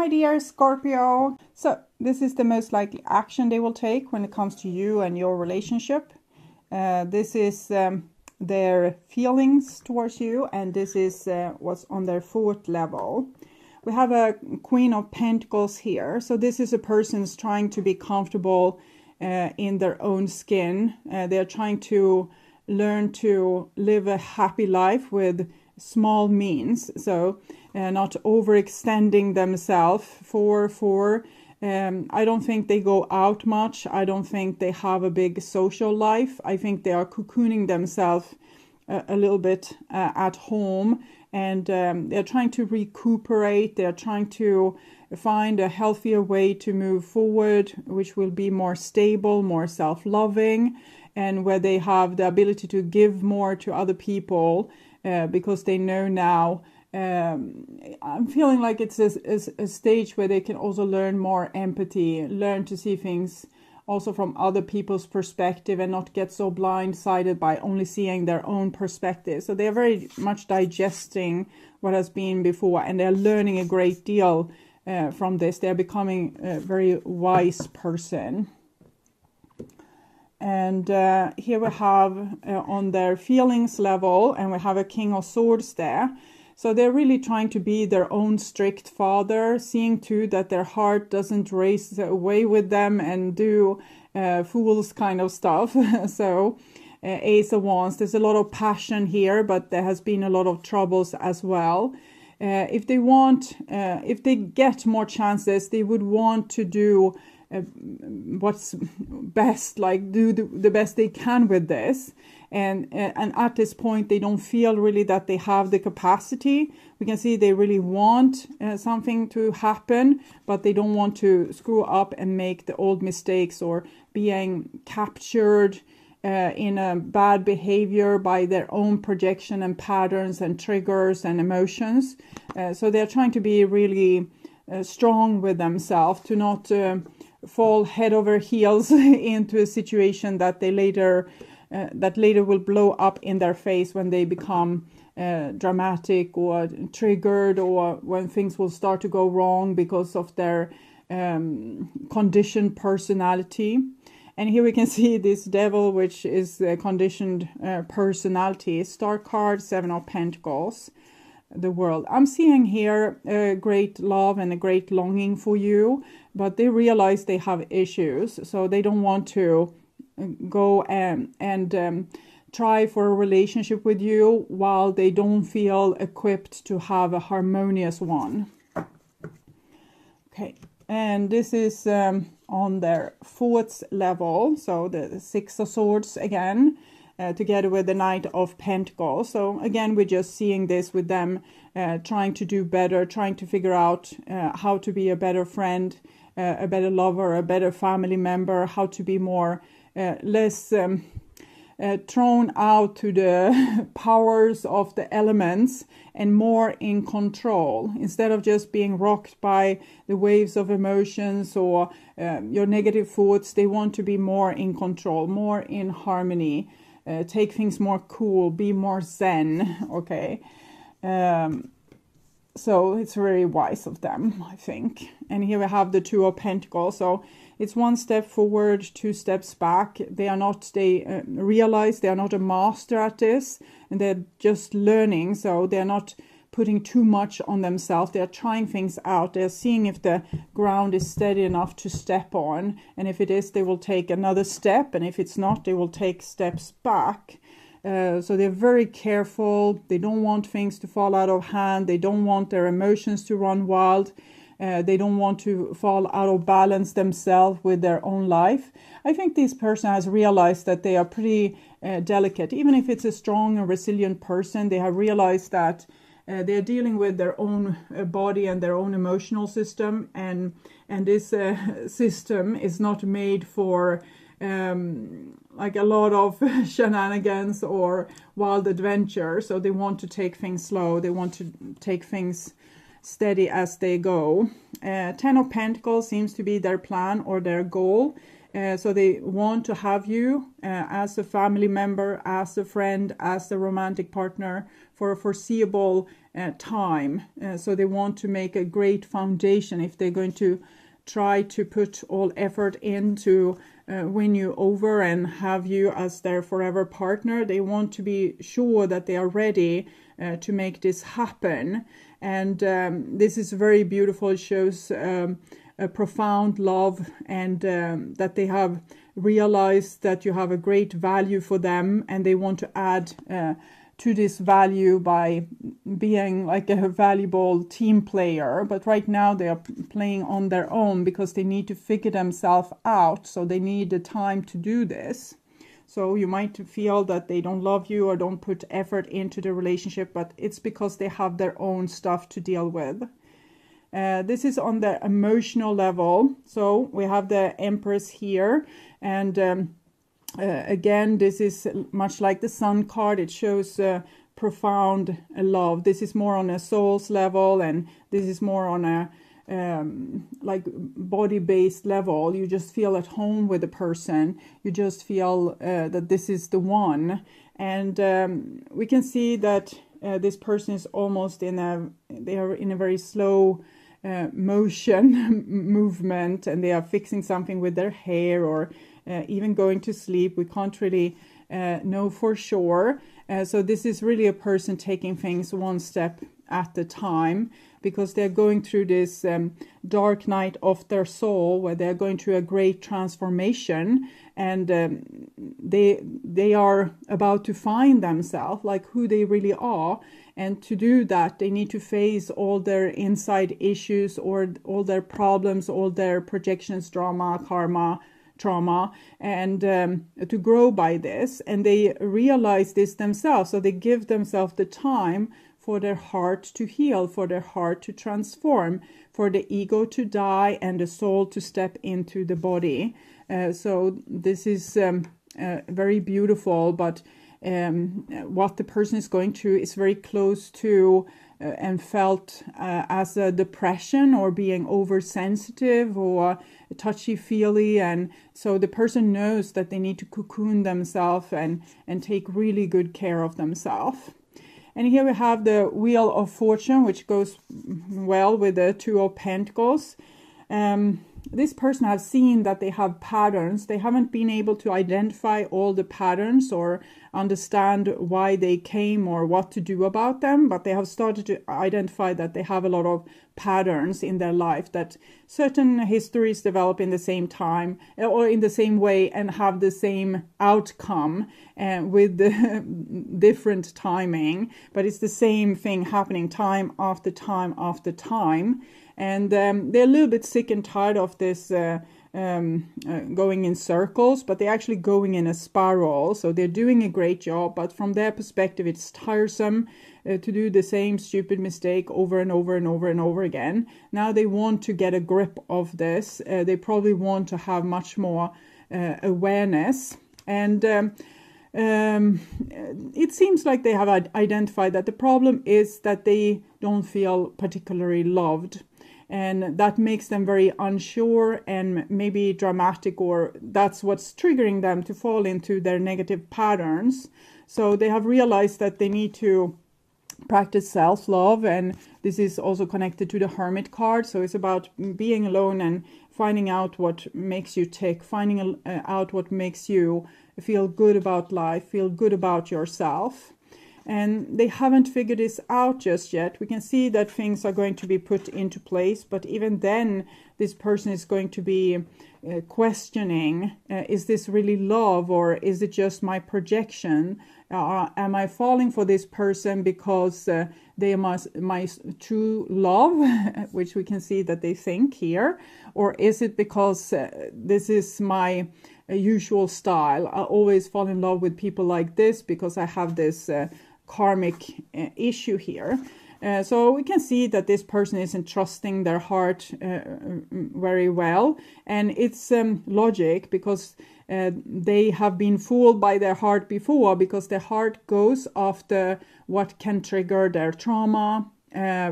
my dear Scorpio. So this is the most likely action they will take when it comes to you and your relationship. This is their feelings towards you, and this is what's on their fourth level. We have a Queen of Pentacles here. So this is a person's trying to be comfortable in their own skin. They're trying to learn to live a happy life with small means. So not overextending themselves I don't think they go out much. I don't think they have a big social life. I think they are cocooning themselves a little bit at home, and they're trying to recuperate. They're trying to find a healthier way to move forward, which will be more stable, more self-loving, and where they have the ability to give more to other people because they know now. I'm feeling like it's a stage where they can also learn more empathy, learn to see things also from other people's perspective and not get so blindsided by only seeing their own perspective. So they're very much digesting what has been before, and they're learning a great deal from this. They're becoming a very wise person. And here we have on their feelings level, and we have a King of Swords there. So they're really trying to be their own strict father, seeing to that their heart doesn't race away with them and do fool's kind of stuff. So Ace of Wands, there's a lot of passion here, but there has been a lot of troubles as well. If they get more chances, they would want to do what's best, like do the best they can with this. And at this point, they don't feel really that they have the capacity. We can see they really want something to happen, but they don't want to screw up and make the old mistakes or being captured in a bad behavior by their own projection and patterns and triggers and emotions. So they're trying to be really strong with themselves, to not fall head over heels into a situation that they later will blow up in their face when they become dramatic or triggered, or when things will start to go wrong because of their conditioned personality. And here we can see this devil, which is a conditioned personality. Star card, Seven of Pentacles, the World. I'm seeing here a great love and a great longing for you, but they realize they have issues, so they don't want to go and try for a relationship with you while they don't feel equipped to have a harmonious one. Okay, and this is on their fourth level, so the Six of Swords again, together with the Knight of Pentacles. So again, we're just seeing this with them trying to do better, trying to figure out how to be a better friend, a better lover, a better family member, how to be more less thrown out to the powers of the elements and more in control, instead of just being rocked by the waves of emotions or your negative thoughts. They want to be more in control, more in harmony, take things more cool, be more zen. Okay, so it's very wise of them, I think. And here we have the Two of Pentacles. So it's one step forward, two steps back. They realize they are not a master at this, and they're just learning. So they're not putting too much on themselves. They're trying things out. They're seeing if the ground is steady enough to step on. And if it is, they will take another step. And if it's not, they will take steps back. So they're very careful. They don't want things to fall out of hand. They don't want their emotions to run wild. They don't want to fall out of balance themselves with their own life. I think this person has realized that they are pretty delicate. Even if it's a strong and resilient person, they have realized that they're dealing with their own body and their own emotional system. And this system is not made for like a lot of shenanigans or wild adventure. So they want to take things slow. They want to take things steady as they go. Ten of Pentacles seems to be their plan or their goal. So they want to have you as a family member, as a friend, as a romantic partner for a foreseeable time. So they want to make a great foundation. If they're going to try to put all effort into win you over and have you as their forever partner, they want to be sure that they are ready to make this happen. And this is very beautiful. It shows a profound love, and that they have realized that you have a great value for them, and they want to add to this value by being like a valuable team player. But right now they are playing on their own because they need to figure themselves out. So they need the time to do this. So you might feel that they don't love you or don't put effort into the relationship, but it's because they have their own stuff to deal with. This is on the emotional level. So we have the Empress here, and again, this is much like the Sun card. It shows profound love. This is more on a soul's level, and this is more on a like body-based level. You just feel at home with the person. You just feel that this is the one. And we can see that this person is almost they are in a very slow motion movement, and they are fixing something with their hair, or even going to sleep. We can't really know for sure. So this is really a person taking things one step at a time, because they're going through this dark night of their soul, where they're going through a great transformation, and they are about to find themselves, like who they really are. And to do that, they need to face all their inside issues, or all their problems, all their projections, drama, karma, trauma, and to grow by this. And they realize this themselves, so they give themselves the time for their heart to heal, for their heart to transform, for the ego to die and the soul to step into the body. So this is very beautiful, but what the person is going through is very close to and felt as a depression, or being oversensitive, or touchy-feely. And so the person knows that they need to cocoon themselves and take really good care of themselves. And here we have the Wheel of Fortune, which goes well with the Two of Pentacles. This person has seen that they have patterns. They haven't been able to identify all the patterns or understand why they came or what to do about them, but they have started to identify that they have a lot of patterns in their life, that certain histories develop in the same time or in the same way and have the same outcome, with the different timing, but it's the same thing happening time after time after time. And they're a little bit sick and tired of this going in circles, but they're actually going in a spiral. So they're doing a great job, but from their perspective, it's tiresome to do the same stupid mistake over and over and over and over again. Now they want to get a grip of this. They probably want to have much more awareness. And it seems like they have identified that the problem is that they don't feel particularly loved. And that makes them very unsure and maybe dramatic, or that's what's triggering them to fall into their negative patterns. So they have realized that they need to practice self-love, and this is also connected to the Hermit card. So it's about being alone and finding out what makes you tick, finding out what makes you feel good about life, feel good about yourself. And they haven't figured this out just yet. We can see that things are going to be put into place, but even then this person is going to be questioning, is this really love, or is it just my projection? Am I falling for this person because they are my true love, which we can see that they think here, or is it because this is my usual style? I always fall in love with people like this because I have this karmic issue here. So we can see that this person isn't trusting their heart very well, and it's logic, because they have been fooled by their heart before, because their heart goes after what can trigger their trauma,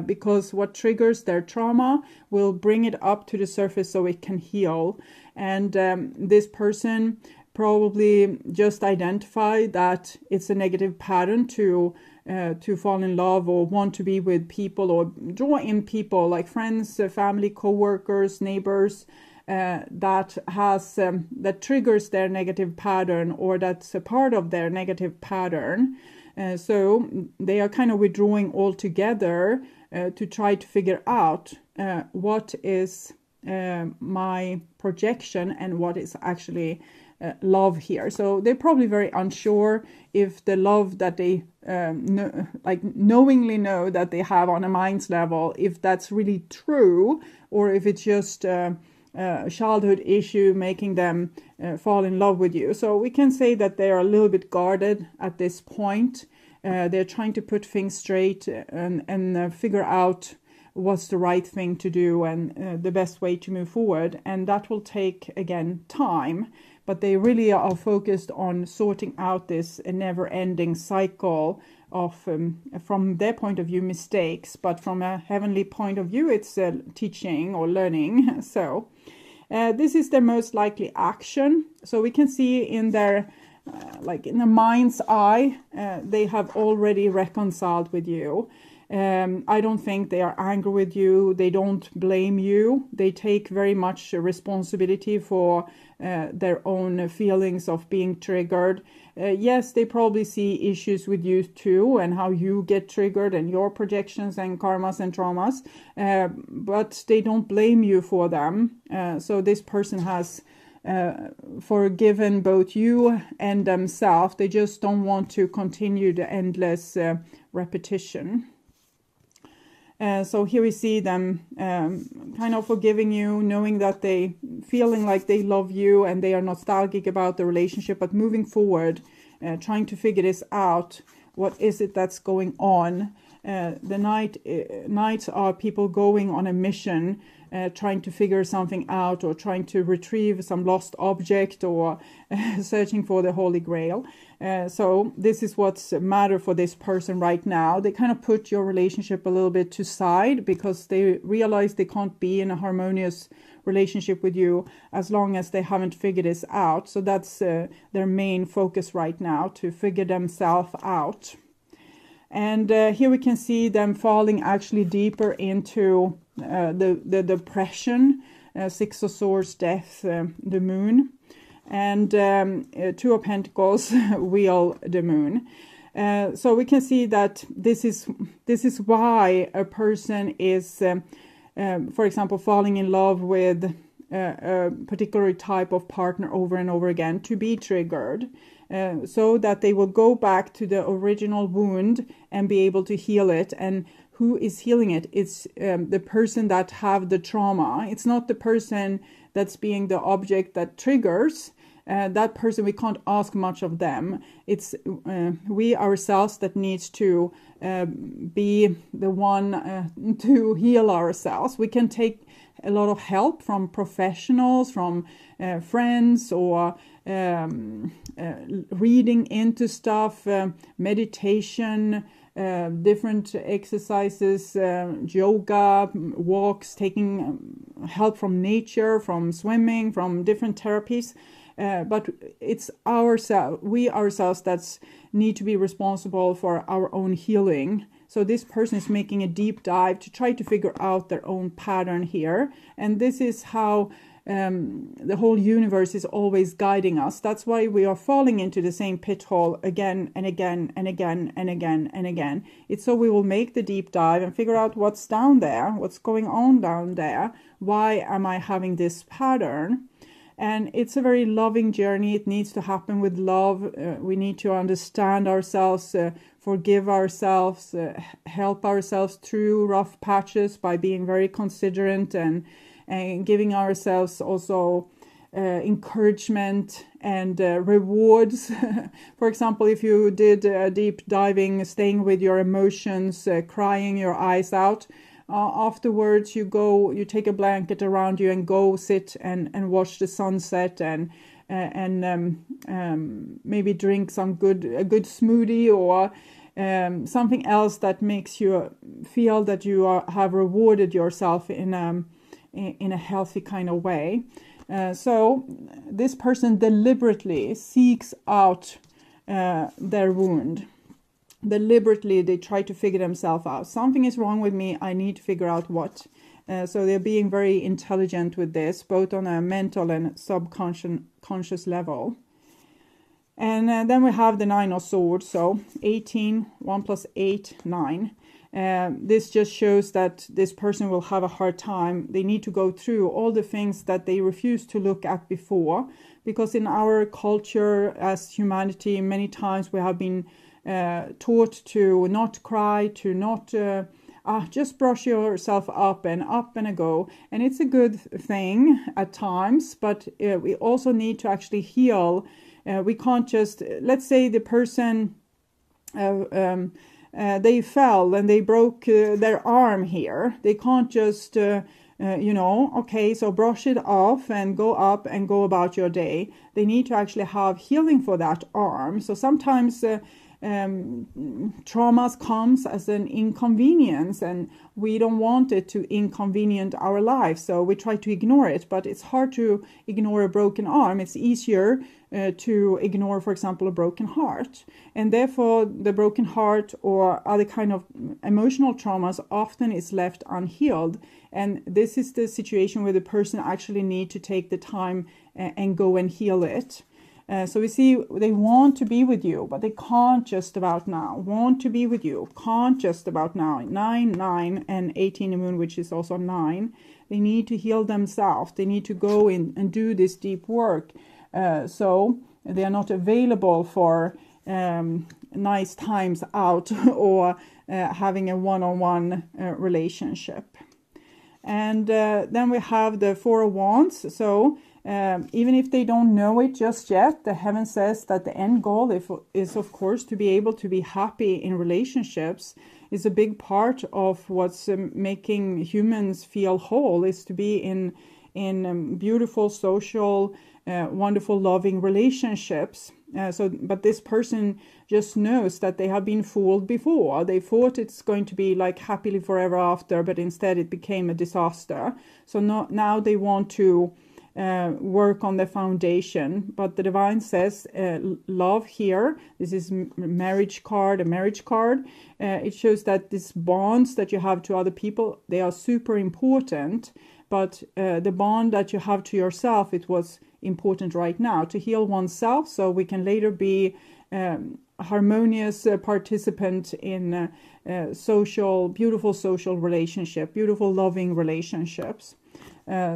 because what triggers their trauma will bring it up to the surface so it can heal. And this person probably just identify that it's a negative pattern to to fall in love or want to be with people or draw in people like friends, family, co-workers, neighbors, that triggers their negative pattern, or that's a part of their negative pattern. So they are kind of withdrawing altogether to try to figure out what is my projection and what is actually love here. So they're probably very unsure if the love that they knowingly know that they have on a mind's level, if that's really true, or if it's just a childhood issue making them fall in love with you. So we can say that they are a little bit guarded at this point. They're trying to put things straight and figure out what's the right thing to do and the best way to move forward. And that will take, again, time. But they really are focused on sorting out this never-ending cycle of, from their point of view, mistakes. But from a heavenly point of view, it's teaching or learning. So this is their most likely action. So we can see in their, in the mind's eye, they have already reconciled with you. I don't think they are angry with you. They don't blame you. They take very much responsibility for their own feelings of being triggered. Yes, they probably see issues with you too, and how you get triggered and your projections and karmas and traumas, but they don't blame you for them. So this person has forgiven both you and themselves. They just don't want to continue the endless repetition. So here we see them kind of forgiving you, knowing that they feeling like they love you and they are nostalgic about the relationship, but moving forward, trying to figure this out. What is it that's going on? The nights are people going on a mission, trying to figure something out, or trying to retrieve some lost object, or searching for the Holy Grail. So this is what's matter for this person right now. They kind of put your relationship a little bit to side because they realize they can't be in a harmonious relationship with you as long as they haven't figured this out. So that's their main focus right now, to figure themselves out. And here we can see them falling actually deeper into the depression, Six of Swords, death, the moon, and Two of Pentacles, wheel, the moon. So we can see that this is why a person is, for example, falling in love with a particular type of partner over and over again, to be triggered. So that they will go back to the original wound and be able to heal it. And who is healing it? It's the person that have the trauma. It's not the person that's being the object that triggers. That person, we can't ask much of them. It's we ourselves that needs to be the one to heal ourselves. We can take a lot of help from professionals, from friends, or reading into stuff, meditation, different exercises, yoga, walks, taking help from nature, from swimming, from different therapies. But it's we ourselves that need to be responsible for our own healing. So this person is making a deep dive to try to figure out their own pattern here. And this is how the whole universe is always guiding us. That's why we are falling into the same pit hole again and again and again and again and again. It's so we will make the deep dive and figure out what's down there, what's going on down there. Why am I having this pattern? And it's a very loving journey. It needs to happen with love. We need to understand ourselves, forgive ourselves, help ourselves through rough patches by being very considerate and giving ourselves also encouragement and rewards. For example, if you did deep diving, staying with your emotions, crying your eyes out, afterwards you take a blanket around you and go sit and watch the sunset and maybe drink a good smoothie or something else that makes you feel that you have rewarded yourself in a healthy kind of way. So this person deliberately seeks out their wound. deliberately they try to figure themselves out. Something is wrong with me. I need to figure out what. So they're being very intelligent with this, both on a mental and subconscious level. And then we have the 9 of Swords. So 18, 1 plus 8, 9. This just shows that this person will have a hard time. They need to go through all the things that they refused to look at before. Because in our culture as humanity, many times we have been taught to not cry, to not just brush yourself up and a go. And it's a good thing at times, but we also need to actually heal. We can't just, let's say the person, they fell and they broke their arm here. They can't just, okay, so brush it off and go up and go about your day. They need to actually have healing for that arm. So sometimes traumas comes as an inconvenience, and we don't want it to inconvenient our life, so we try to ignore it. But it's hard to ignore a broken arm. It's easier to ignore, for example, a broken heart. And therefore the broken heart or other kind of emotional traumas often is left unhealed. And this is the situation where the person actually need to take the time and go and heal it. So we see they want to be with you, but they can't just about now. Want to be with you, can't just about now. 9, 9, and 18 the moon, which is also 9. They need to heal themselves. They need to go in and do this deep work. So they are not available for nice times out or having a one-on-one relationship. And then we have the 4 of Wands. So even if they don't know it just yet, the heaven says that the end goal is of course to be able to be happy in relationships. Is a big part of what's making humans feel whole, is to be in beautiful, social, wonderful, loving relationships. But this person just knows that they have been fooled before. They thought it's going to be like happily forever after, but instead it became a disaster. So now they want to work on the foundation. But the divine says love here. This is a marriage card. It shows that these bonds that you have to other people, they are super important. But the bond that you have to yourself, it was important right now to heal oneself, so we can later be harmonious participant in beautiful social relationship, beautiful loving relationships.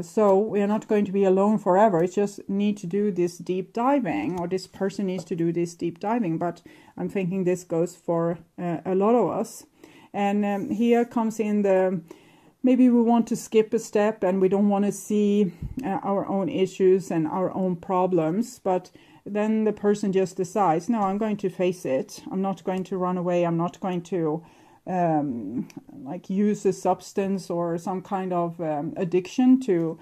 So we are not going to be alone forever. It's just need to do this deep diving, or this person needs to do this deep diving. But I'm thinking this goes for a lot of us. And here comes in the, maybe we want to skip a step and we don't want to see our own issues and our own problems. But then the person just decides, no, I'm going to face it. I'm not going to run away. I'm not going to use a substance or some kind of addiction to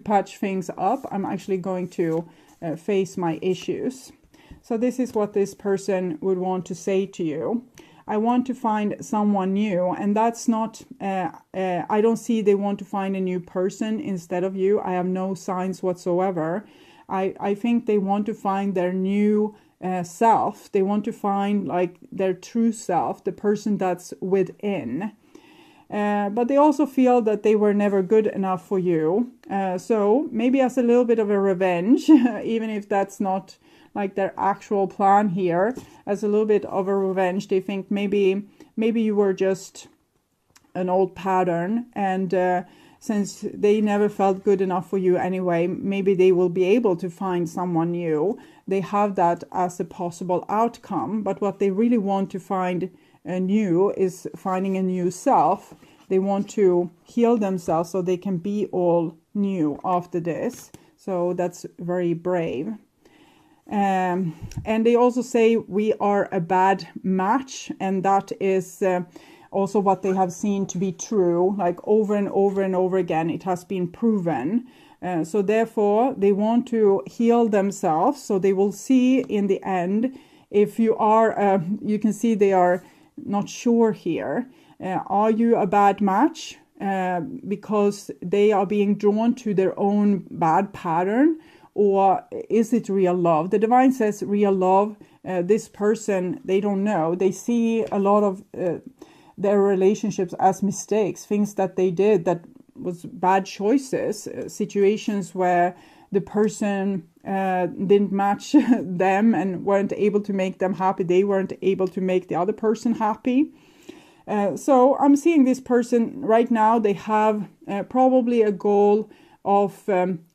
patch things up. I'm actually going to face my issues. So this is what this person would want to say to you. I want to find someone new, and that's not, I don't see they want to find a new person instead of you. I have no signs whatsoever. I think they want to find their new self. They want to find like their true self, the person that's within. But they also feel that they were never good enough for you. So maybe as a little bit of a revenge, even if that's not like their actual plan here, as a little bit of a revenge, they think maybe you were just an old pattern, and since they never felt good enough for you anyway, maybe they will be able to find someone new. They have that as a possible outcome, but what they really want to find new is finding a new self. They want to heal themselves so they can be all new after this. So that's very brave. And they also say we are a bad match, and that is also what they have seen to be true, like over and over and over again. It has been proven. So therefore, they want to heal themselves, so they will see in the end if you are, you can see they are not sure here. Are you a bad match? Because they are being drawn to their own bad pattern, or is it real love? The divine says real love this person, they don't know. They see a lot of their relationships as mistakes, things that they did that was bad choices, situations where the person didn't match them and weren't able to make them happy. They weren't able to make the other person happy. So I'm seeing this person right now, they have probably a goal of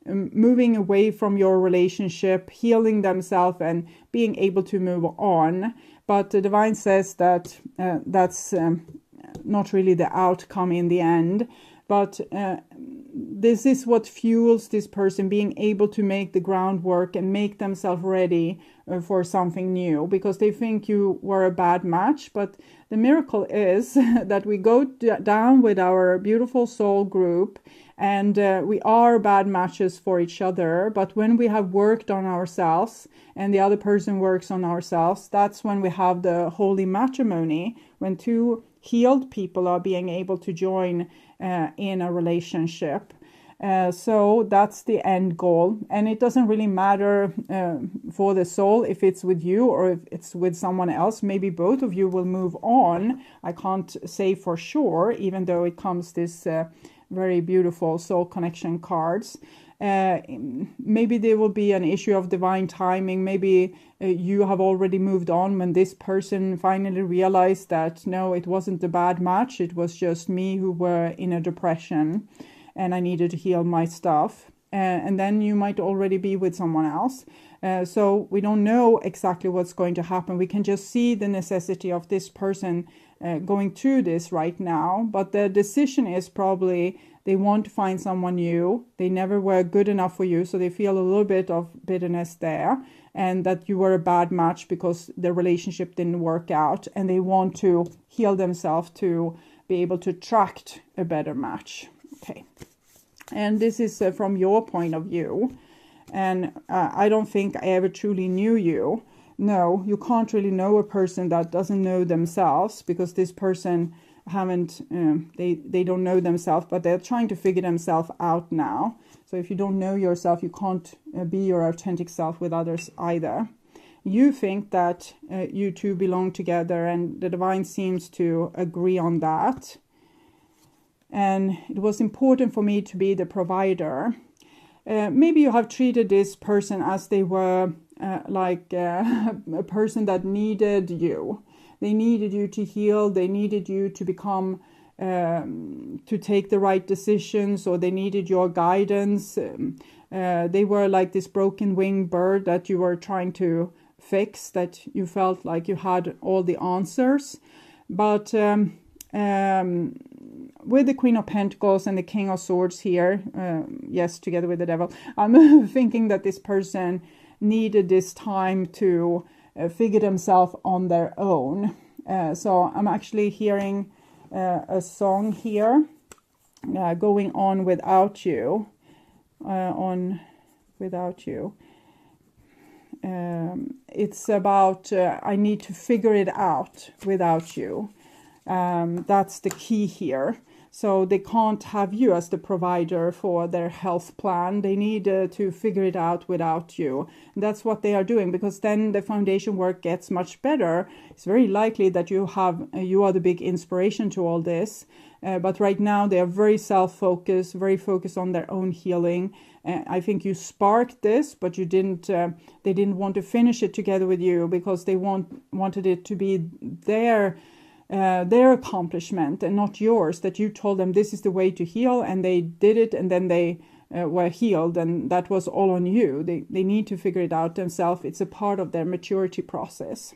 moving away from your relationship, healing themselves and being able to move on. But the divine says that that's not really the outcome in the end. But this is what fuels this person being able to make the groundwork and make themselves ready for something new, because they think you were a bad match. But the miracle is that we go down with our beautiful soul group, and we are bad matches for each other. But when we have worked on ourselves and the other person works on ourselves, that's when we have the holy matrimony, when two healed people are being able to join in a relationship. So that's the end goal. And it doesn't really matter for the soul if it's with you or if it's with someone else. Maybe both of you will move on. I can't say for sure, even though it comes this very beautiful soul connection cards. Maybe there will be an issue of divine timing. Maybe you have already moved on when this person finally realized that no, it wasn't a bad match. It was just me who were in a depression and I needed to heal my stuff. And then you might already be with someone else. So we don't know exactly what's going to happen. We can just see the necessity of this person going through this right now. But the decision is probably they want to find someone new. They never were good enough for you. So they feel a little bit of bitterness there. And that you were a bad match because the relationship didn't work out. And they want to heal themselves to be able to attract a better match. Okay. And this is from your point of view. And I don't think I ever truly knew you. No, you can't really know a person that doesn't know themselves, because this person haven't, they don't know themselves, but they're trying to figure themselves out now. So if you don't know yourself, you can't be your authentic self with others either. You think that you two belong together, and the divine seems to agree on that. And it was important for me to be the provider. Maybe you have treated this person as they were like a person that needed you. They needed you to heal. They needed you to become, to take the right decisions, or they needed your guidance. They were like this broken winged bird that you were trying to fix, that you felt like you had all the answers. But with the Queen of Pentacles and the King of Swords here, yes, together with the Devil, I'm thinking that this person needed this time to figure themselves on their own. So I'm actually hearing a song here, going on without you, without you. It's about I need to figure it out without you. That's the key here. So they can't have you as the provider for their health plan. They need to figure it out without you. And that's what they are doing, because then the foundation work gets much better. It's very likely that you are the big inspiration to all this. But right now they are very self-focused, very focused on their own healing. I think you sparked this, but you didn't. They didn't want to finish it together with you, because they wanted it to be their accomplishment and not yours, that you told them this is the way to heal, and they did it, and then they were healed, and that was all on you. They need to figure it out themselves. It's a part of their maturity process.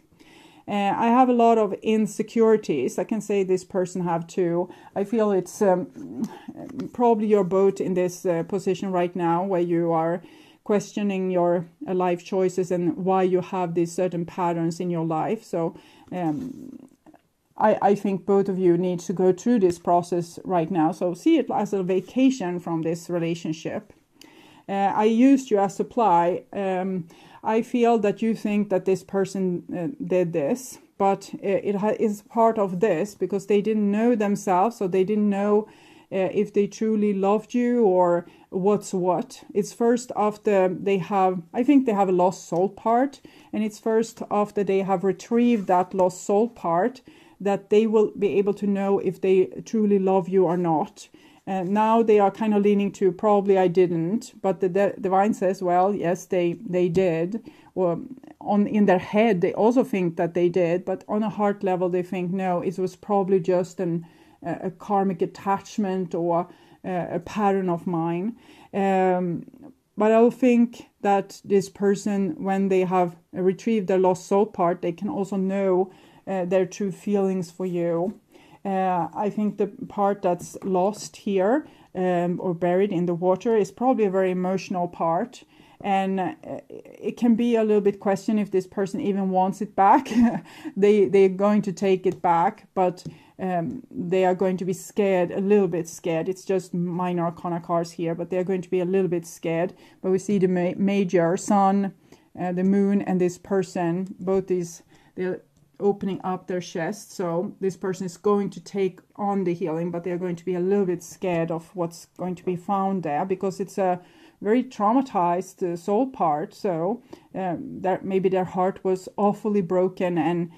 I have a lot of insecurities. I can say this person have too. I feel it's probably you're both in this position right now, where you are questioning your life choices and why you have these certain patterns in your life. So I think both of you need to go through this process right now. So see it as a vacation from this relationship. I used you as supply. I feel that you think that this person did this, but it is part of this, because they didn't know themselves, so they didn't know if they truly loved you or what's what. It's first after they have, I think they have a lost soul part, and it's first after they have retrieved that lost soul part that they will be able to know if they truly love you or not. Now they are kind of leaning to probably I didn't, but the divine says, well, yes, they did. Or in their head, they also think that they did, but on a heart level, they think, no, it was probably just a karmic attachment or a pattern of mine. But I think that this person, when they have retrieved their lost soul part, they can also know their true feelings for you. I think the part that's lost here or buried in the water is probably a very emotional part. And it can be a little bit question if this person even wants it back. They're going to take it back, but they are going to be scared, a little bit scared. It's just minor arcana cards here, but they're going to be a little bit scared. But we see the major sun, the moon, and this person, both these, they're opening up their chest. So this person is going to take on the healing, but they're going to be a little bit scared of what's going to be found there, because it's a very traumatized soul part. So that maybe their heart was awfully broken, and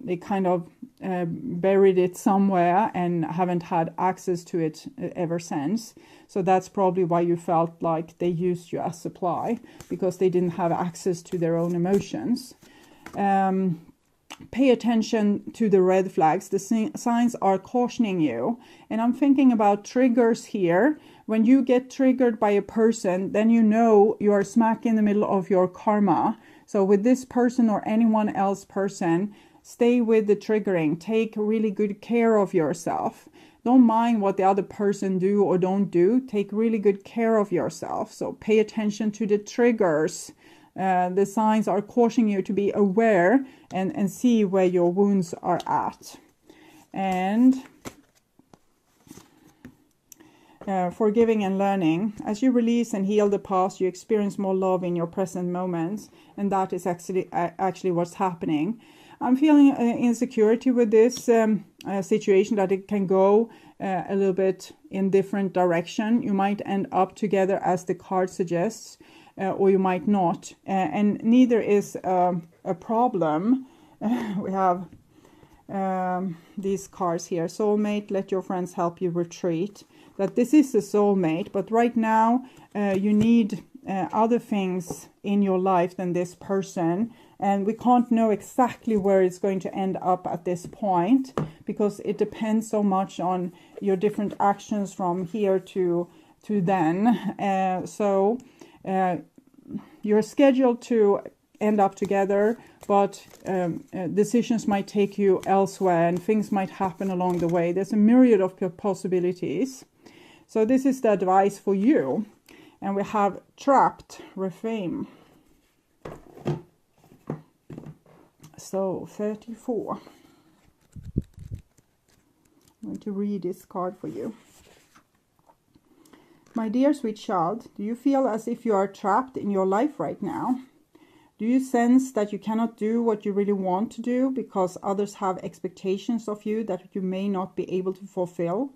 they kind of buried it somewhere and haven't had access to it ever since. So that's probably why you felt like they used you as supply, because they didn't have access to their own emotions. Pay attention to the red flags. The signs are cautioning you. And I'm thinking about triggers here. When you get triggered by a person, then you know you are smack in the middle of your karma. So with this person or anyone else person, stay with the triggering. Take really good care of yourself. Don't mind what the other person do or don't do. Take really good care of yourself. So pay attention to the triggers. The signs are cautioning you to be aware and see where your wounds are at. And forgiving and learning. As you release and heal the past, you experience more love in your present moments. And that is actually what's happening. I'm feeling insecurity with this situation, that it can go a little bit in different direction. You might end up together as the card suggests. Or you might not, and neither is a problem. We have these cards here. Soulmate, let your friends help you retreat. That this is a soulmate, but right now you need other things in your life than this person, and we can't know exactly where it's going to end up at this point, because it depends so much on your different actions from here to then. So you're scheduled to end up together, but decisions might take you elsewhere and things might happen along the way. There's a myriad of possibilities. So this is the advice for you. And we have trapped, reframe. So 34. I'm going to read this card for you. My dear sweet child, do you feel as if you are trapped in your life right now? Do you sense that you cannot do what you really want to do because others have expectations of you that you may not be able to fulfill?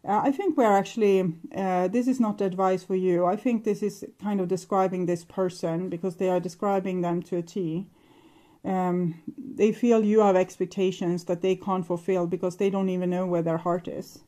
I think we're actually, this is not advice for you. I think this is kind of describing this person, because they are describing them to a T. They feel you have expectations that they can't fulfill because they don't even know where their heart is.